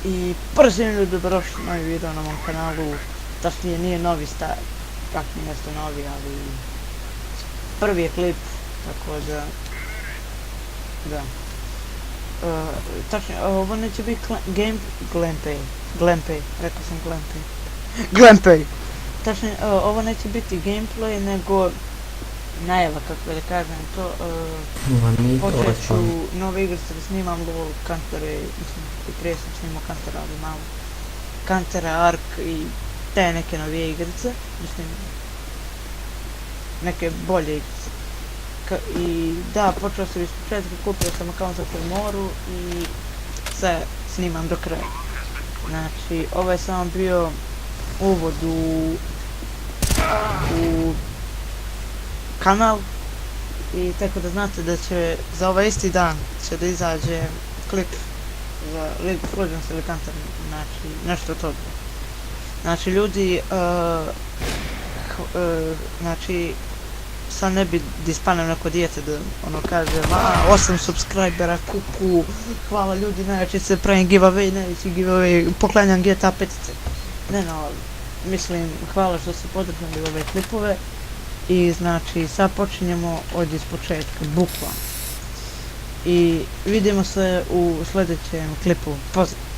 I prvi dobrodošli novi video na mom kanalu, tačnije nije novi star, čak nije nešto novi, ali prvi je klip, tako da, tačnije, ovo neće biti gameplay, tačnije, ovo neće biti gameplay, nego najava, kako da kažem to, počet ću nove igrice da snimam LOL, Counter, mislim, i prije sam snimao Counter, ali malo Counter, Ark i te neke novije igrice, mislim, neke bolje igrice. I da, počeo sam iz početka, kupio sam account u moru i sve snimam do kraja. Znači, ovo je samo bio uvod u kanal i tako da znate da će za ovaj isti dan će da izađe klip za League of Legends ili Counter, znači nešto od toga. Znači ljudi, znači sad ne bi dispanem neko dijete da ono kaže 8 subscribera, kuku, hvala ljudi, najveći se pravim giveaway, najveći giveaway, poklanjam GTA 5. Ne, no, mislim, hvala što ste podržali ove klipove. I znači sad počinjemo od ispočetka, bukvalno. I vidimo se u sljedećem klipu. Pozdrav!